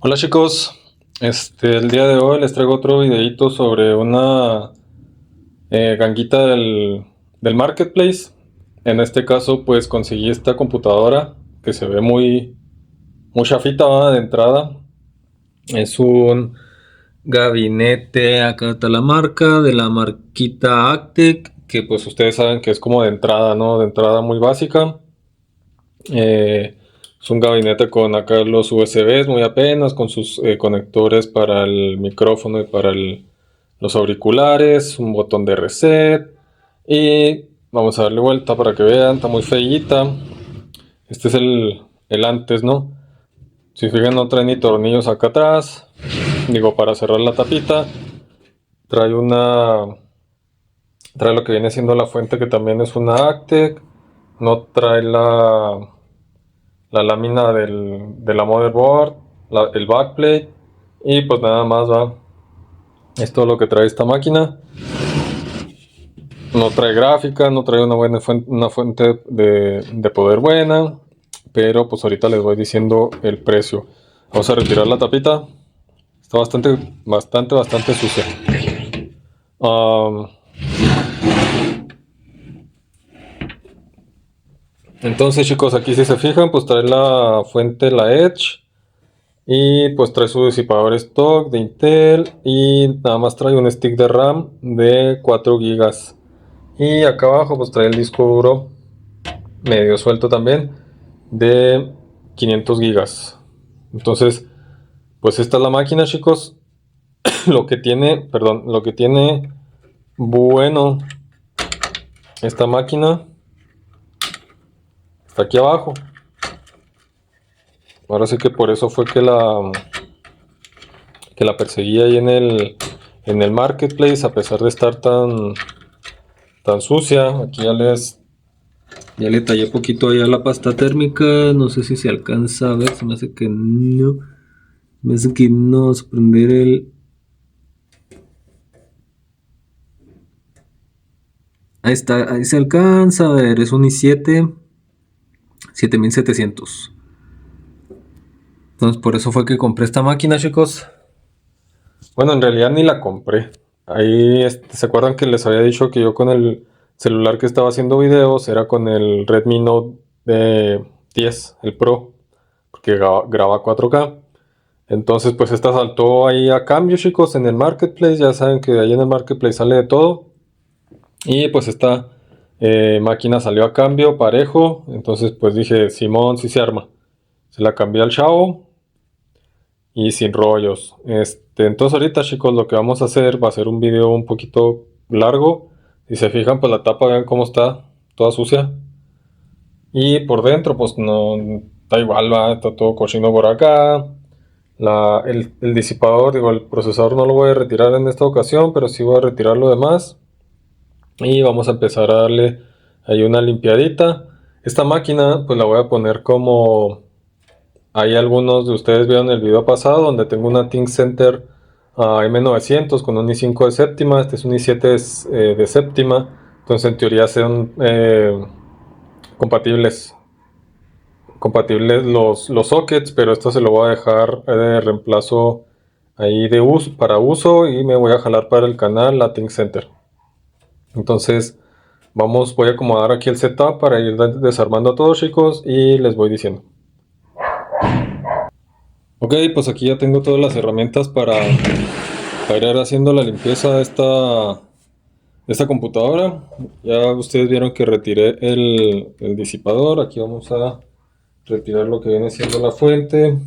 Hola chicos, el día de hoy les traigo otro videito sobre una ganguita del marketplace. En este caso pues conseguí esta computadora que se ve muy chafita, ¿va? De entrada. Es un gabinete, acá está la marca, de la marquita Actec, que pues ustedes saben que es como de entrada, ¿no? De entrada muy básica. Es un gabinete con acá los USBs muy apenas, con sus conectores para el micrófono y para los auriculares, un botón de reset. Y vamos a darle vuelta para que vean, está muy feillita. Este es el antes, ¿no? Si fijan, no trae ni tornillos acá atrás. Digo, para cerrar la tapita. Trae trae lo que viene siendo la fuente, que también es una Actec. No trae la lámina de la motherboard, el backplate, y pues nada más va. Es todo lo que trae esta máquina. No trae gráfica, no trae una fuente de poder buena, pero pues ahorita les voy diciendo el precio. Vamos a retirar la tapita. Está bastante sucia. Entonces chicos, aquí si se fijan, pues trae la fuente, la Edge. Y pues trae su disipador stock de Intel y nada más trae un stick de RAM de 4 GB. Y acá abajo pues trae el disco duro medio suelto también de 500 GB. Entonces pues esta es la máquina chicos. Lo que tiene bueno esta máquina está aquí abajo. Ahora sí que por eso fue que la perseguí ahí en el marketplace, a pesar de estar tan sucia. Aquí ya le tallé poquito allá la pasta térmica. No sé si se alcanza a ver, se me hace que no. Me hace que no. Vamos a prender ahí está, ahí se alcanza a ver. Es un i7 7700. Entonces por eso fue que compré esta máquina, chicos. Bueno, en realidad ni la compré. Ahí, ¿se acuerdan que les había dicho que yo con el celular que estaba haciendo videos era con el Redmi Note 10, el Pro, porque graba 4K? Entonces, pues esta saltó ahí a cambio, chicos, en el marketplace. Ya saben que ahí en el marketplace sale de todo. Y pues esta máquina salió a cambio, parejo. Entonces, pues dije, Simón, sí se arma. Se la cambié al chavo y sin rollos. Entonces ahorita chicos lo que vamos a hacer va a ser un video un poquito largo. Si se fijan pues la tapa, vean cómo está, toda sucia. Y por dentro pues no, está igual, va, está todo cochino por acá. El disipador, digo, el procesador no lo voy a retirar en esta ocasión, pero sí voy a retirar lo demás. Y vamos a empezar a darle ahí una limpiadita. Esta máquina pues la voy a poner como... Ahí algunos de ustedes vieron el video pasado donde tengo una ThinkCenter M900 con un i5 de séptima. Este es un i7 de séptima. Entonces en teoría son compatibles los sockets, pero esto se lo voy a dejar de reemplazo ahí de uso, para uso, y me voy a jalar para el canal la ThinkCenter. Entonces voy a acomodar aquí el setup para ir desarmando todo, chicos, y les voy diciendo. Ok, pues aquí ya tengo todas las herramientas para ir haciendo la limpieza de esta computadora. Ya ustedes vieron que retiré el disipador. Aquí vamos a retirar lo que viene siendo la fuente.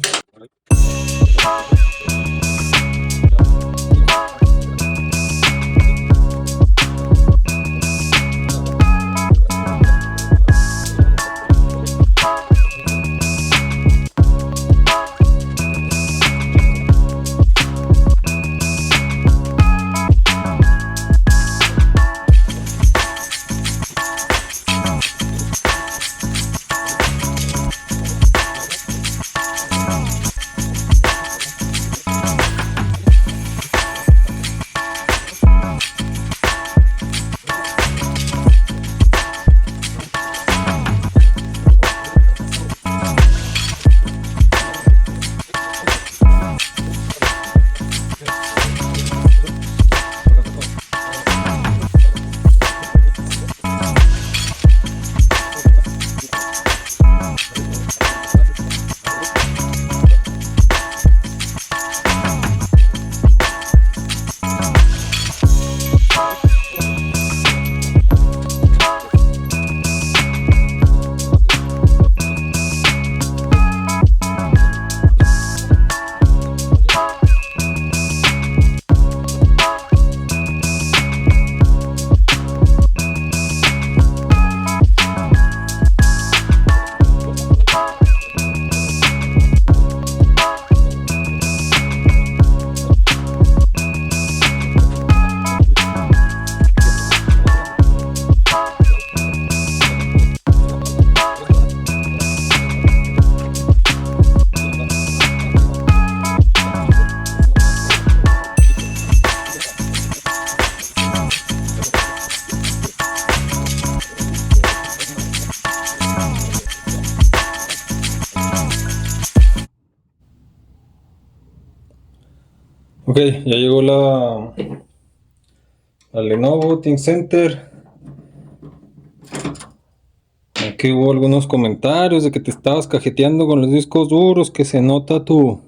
Ok, ya llegó la Lenovo ThinkCenter. Aquí hubo algunos comentarios de que te estabas cajeteando con los discos duros, que se nota tu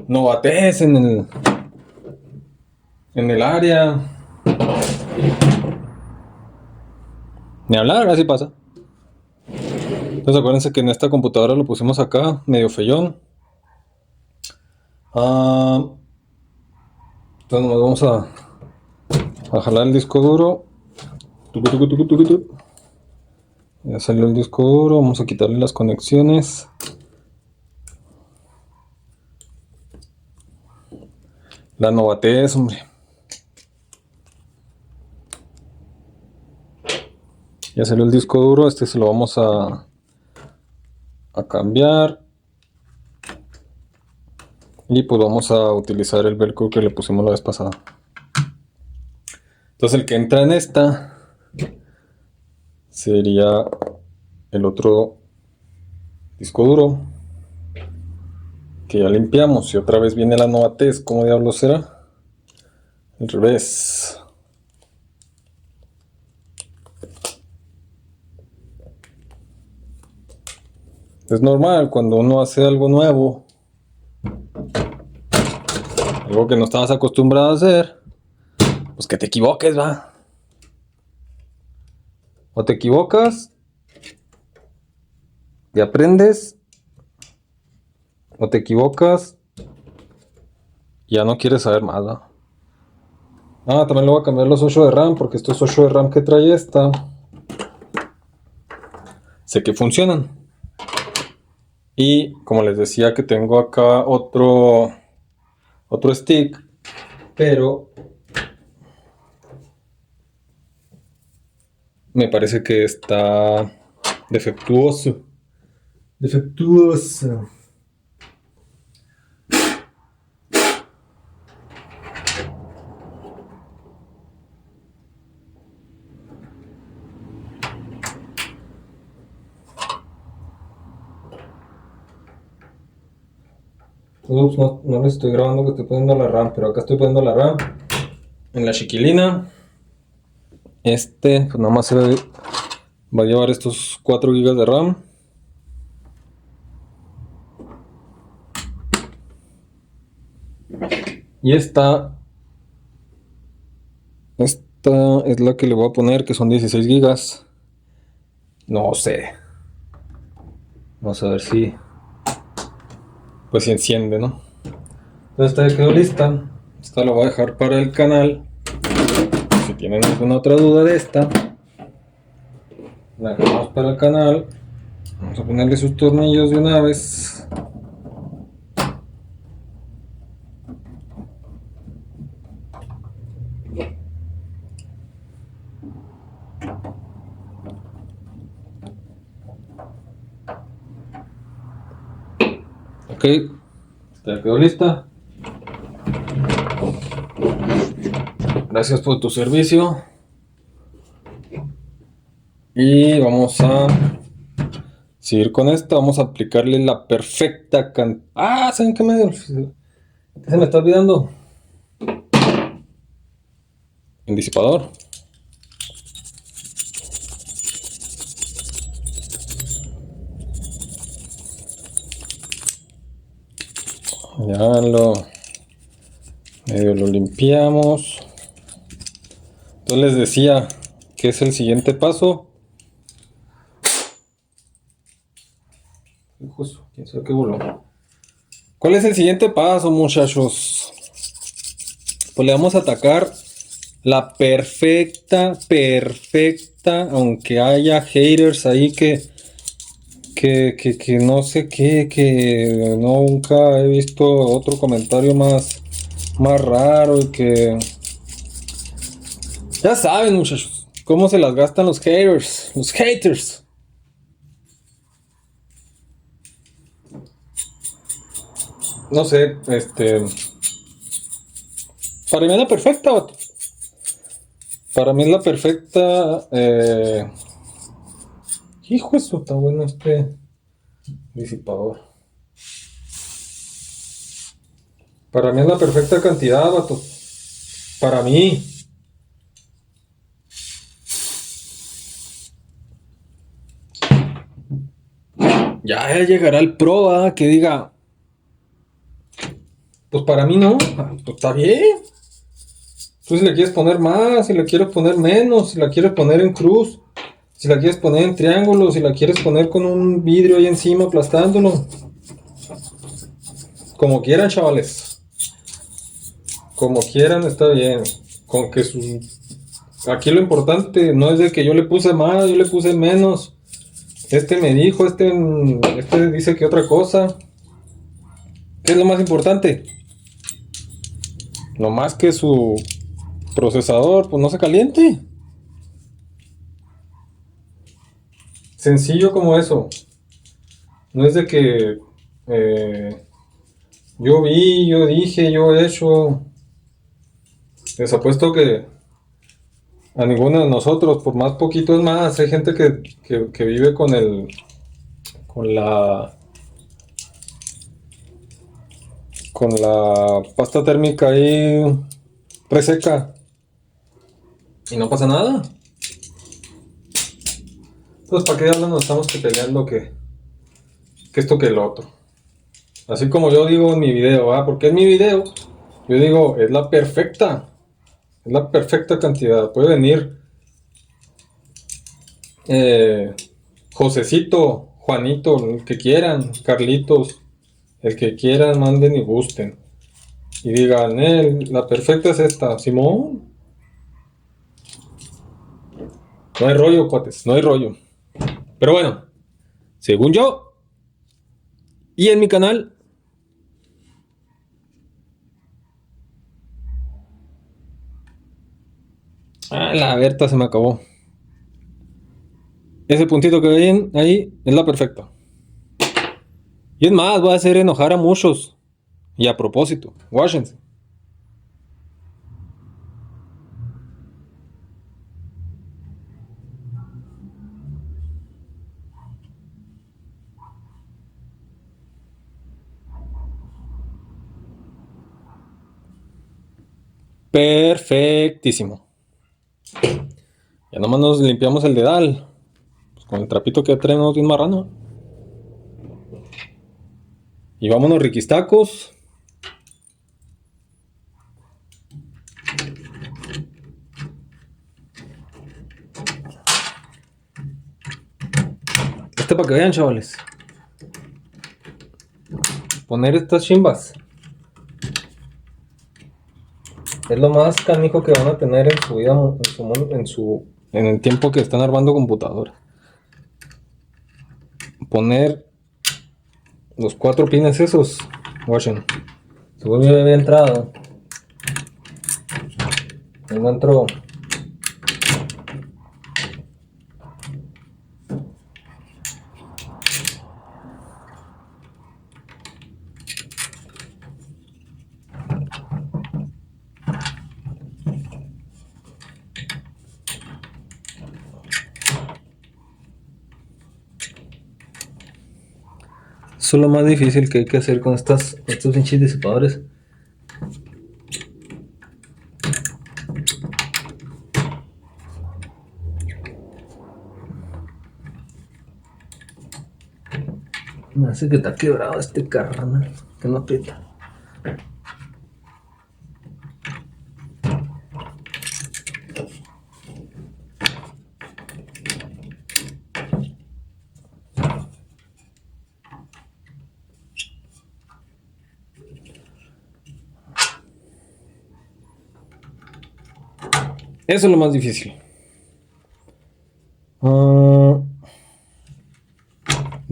novatez en el área. Ni hablar, así pasa. Entonces acuérdense que en esta computadora lo pusimos acá, medio feyón. Entonces nos vamos a jalar el disco duro. Ya salió el disco duro, vamos a quitarle las conexiones. La novatez, hombre. Ya salió el disco duro, este se lo vamos a cambiar. Y pues vamos a utilizar el velcro que le pusimos la vez pasada. Entonces el que entra en esta sería el otro disco duro que ya limpiamos. Y otra vez viene la novatez. ¿Cómo diablos será? Al revés. Es normal cuando uno hace algo nuevo, algo que no estabas acostumbrado a hacer, pues que te equivoques, va. O te equivocas y aprendes, o te equivocas y ya no quieres saber más, ¿va? También le voy a cambiar los 8 de RAM, porque estos 8 de RAM que trae esta, sé que funcionan. Y como les decía, que tengo acá otro stick, pero me parece que está defectuoso. Ups, no les estoy grabando que estoy poniendo la RAM, pero acá estoy poniendo la RAM en la chiquilina. Pues nada más va a llevar estos 4 GB de RAM. Y esta es la que le voy a poner, que son 16 GB. No sé. Vamos a ver si pues si enciende, ¿no? Entonces esta ya quedó lista. Esta la voy a dejar para el canal. Si tienen alguna otra duda de esta, la dejamos para el canal. Vamos a ponerle sus tornillos de una vez. Ok, esta ya quedó lista. Gracias por tu servicio. Y vamos a seguir con esta. Vamos a aplicarle la perfecta ¿saben qué se me está olvidando? El disipador. Ya medio lo limpiamos. Entonces les decía que es el siguiente paso. ¿Quién sabe qué voló? ¿Cuál es el siguiente paso, muchachos? Pues le vamos a atacar la perfecta, aunque haya haters ahí que no sé qué, que nunca he visto otro comentario más raro y que... Ya saben, muchachos, cómo se las gastan los haters. No sé, para mí es la perfecta, vato. Para mí es la perfecta. Hijo, eso está bueno disipador. Para mí es la perfecta cantidad, vato. Para mí. Ya llegará el pro, que diga, pues para mí no, pues está bien. Tú si le quieres poner más, si le quieres poner menos, si la quieres poner en cruz, si la quieres poner en triángulo, si la quieres poner con un vidrio ahí encima aplastándolo. Como quieran, chavales. Como quieran, está bien. Con que aquí lo importante no es de que yo le puse más, yo le puse menos. Este me dijo, este dice que otra cosa. ¿Qué es lo más importante? No más que su procesador pues no se caliente. Sencillo como eso. No es de que yo vi, yo dije, yo he hecho. Les apuesto que a ninguno de nosotros, por más poquito es más, hay gente que vive con la con la pasta térmica ahí reseca y no pasa nada. Pues para qué hablan, nos estamos peleando que esto que el otro. Así como yo digo en mi video, porque es mi video, yo digo, es la perfecta cantidad. Puede venir Josecito, Juanito, el que quieran, Carlitos, el que quieran, manden y gusten. Y digan, la perfecta es esta, Simón. No hay rollo, cuates, no hay rollo. Pero bueno, según yo, y en mi canal, la Berta se me acabó. Ese puntito que ven ahí es la perfecta. Y es más, voy a hacer enojar a muchos. Y a propósito, guáchense. Perfectísimo. Ya nomás nos limpiamos el dedal. Pues con el trapito que traemos de un marrano. Y vámonos riquistacos. Para que vean, chavales. Poner estas chimbas es lo más canijo que van a tener en su vida, en el tiempo que están armando computadora. Poner los 4 pines esos. Watchen. Según yo había entrado. No entró. Eso es lo más difícil que hay que hacer con estos pinches disipadores. Me hace que está quebrado este carnal, que no aprieta. Eso es lo más difícil.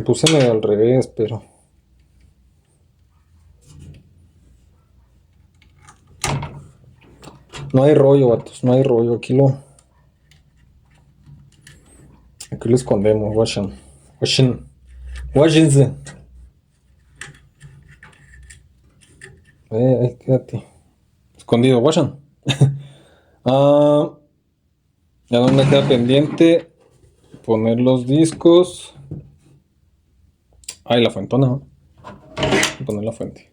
Puse medio al revés, pero no hay rollo, vatos, no hay rollo. Aquí lo escondemos, Washington. Ahí quédate. Escondido, Washington. Ya no me queda pendiente poner los discos. Ay, la fuentona, ¿no? Voy a poner la fuente.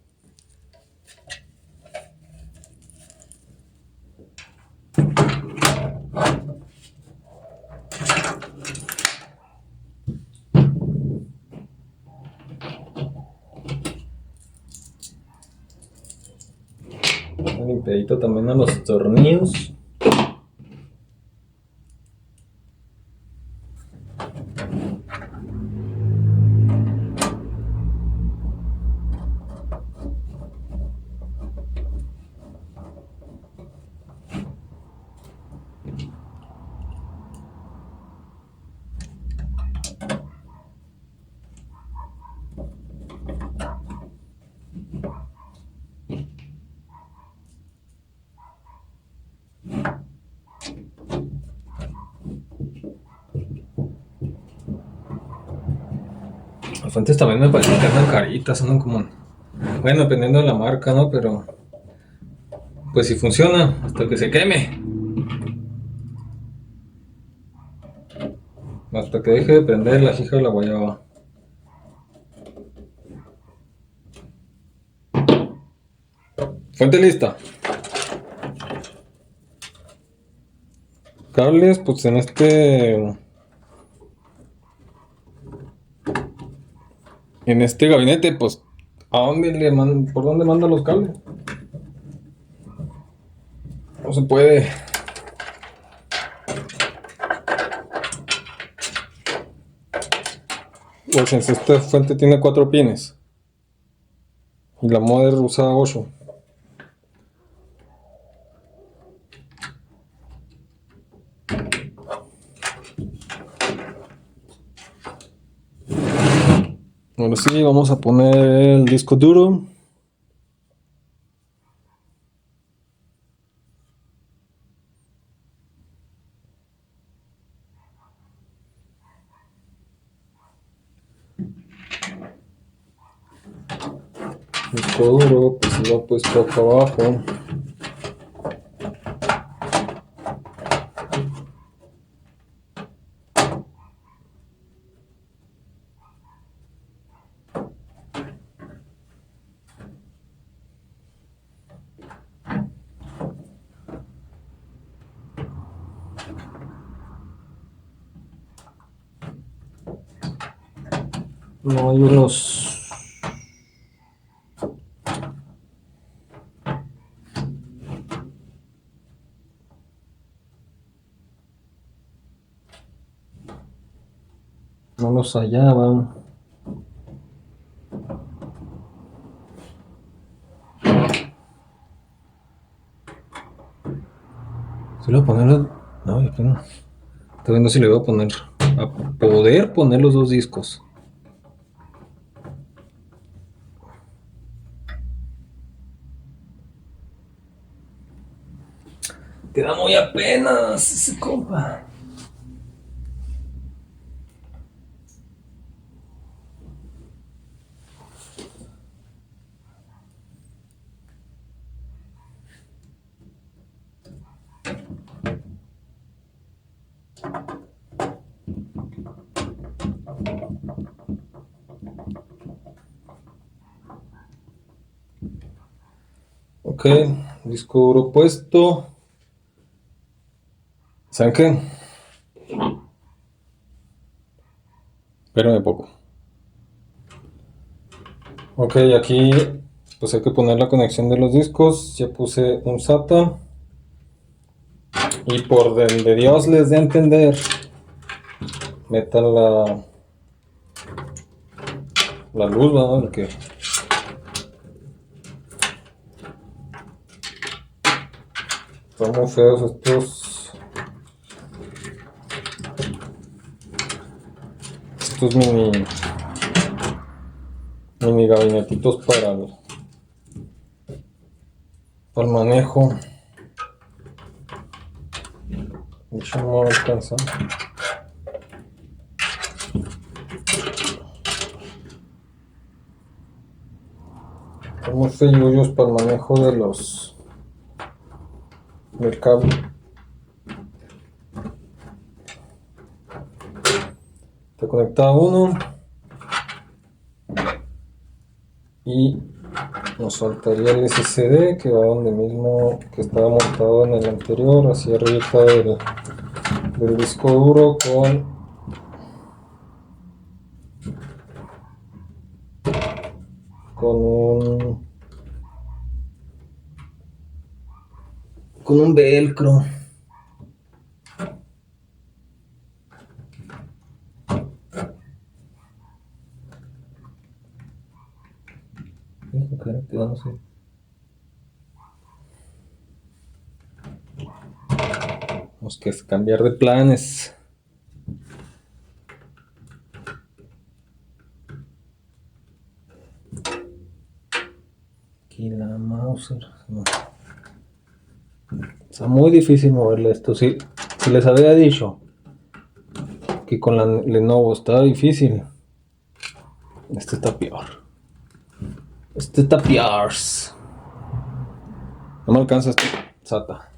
Un limpiadito también a los tornillos. Las fuentes también me parecen que andan caritas, andan como... Bueno, dependiendo de la marca, ¿no? Pero... Pues si funciona, hasta que se queme. Hasta que deje de prender la hija de la guayaba. Fuente lista. Cables, pues en este gabinete, pues ¿a dónde por dónde manda los cables? No se puede. Pues esta fuente tiene 4 pines y la Mother usa 8. Ahora sí, vamos a poner el disco duro. Disco duro, pues se va puesto acá abajo. No hay unos... No los hallaban. ¿Se lo voy a poner? No, yo creo no. Estoy viendo si le voy a poner... A poder poner los 2 discos. Te da muy apenas ese compa. Ok, disco duro puesto. ¿Saben qué? Espérenme poco. Ok, aquí pues hay que poner la conexión de los discos. Ya puse un SATA. Y por donde Dios les dé a entender, metan la luz, ¿no? El que están muy feos estos mini gabinetitos para el manejo. De hecho no me alcanza. Son muy feillos para el manejo del cable. Está conectado uno. Y nos faltaría el SSD que va donde mismo que estaba montado en el anterior, así arriba del disco duro con un velcro. Tenemos que cambiar de planes. Aquí la Mauser. No. Está muy difícil moverle esto. Si les había dicho que con la Lenovo estaba difícil, este está peor. Este está peor. No me alcanza este SATA.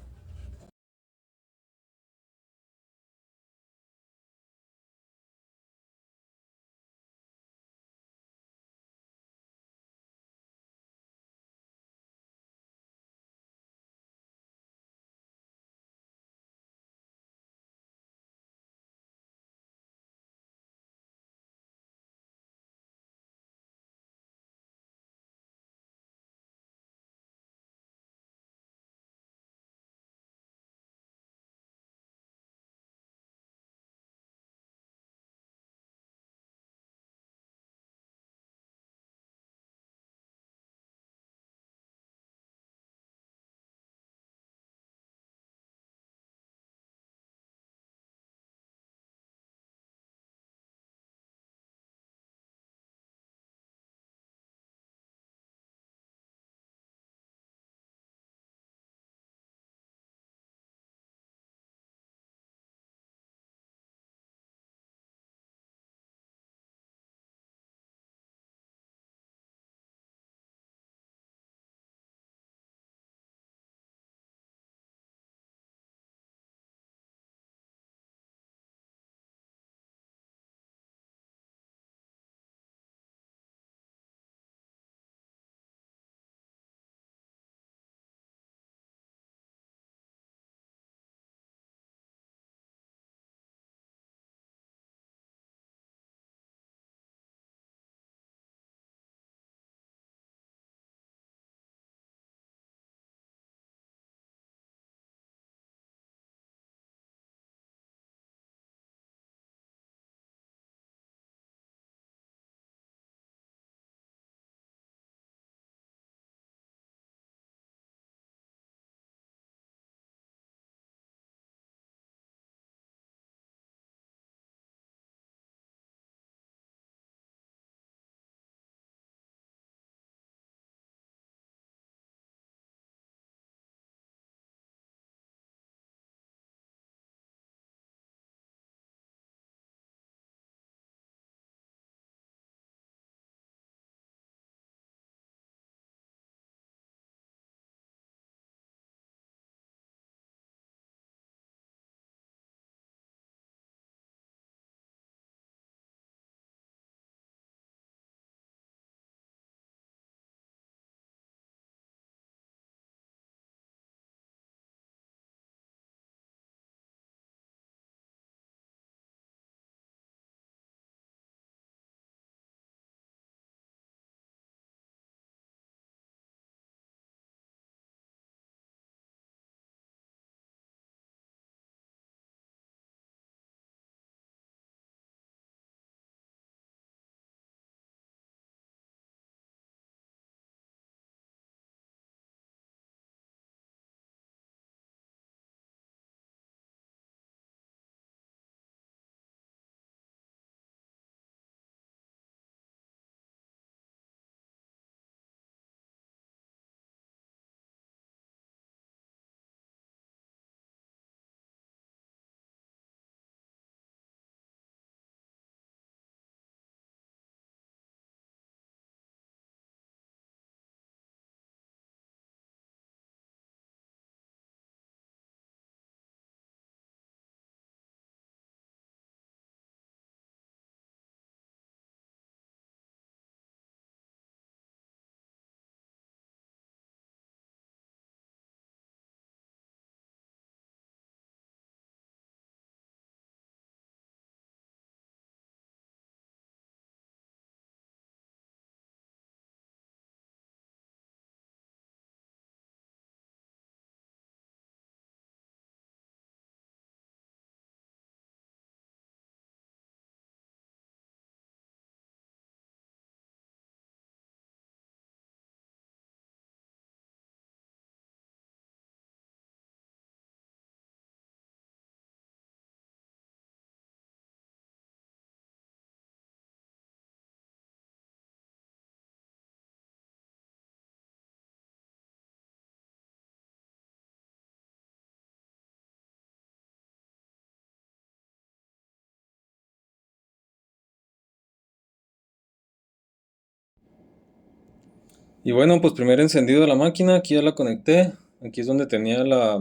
Y bueno, pues primer encendido de la máquina, aquí ya la conecté. Aquí es donde tenía la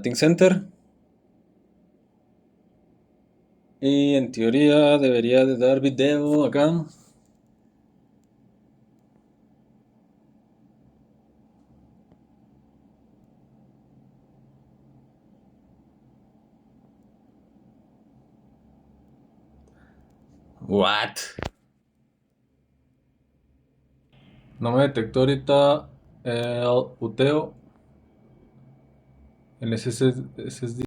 ThinkCenter. Y en teoría debería de dar video acá. What? No me detectó ahorita el puteo. El SSD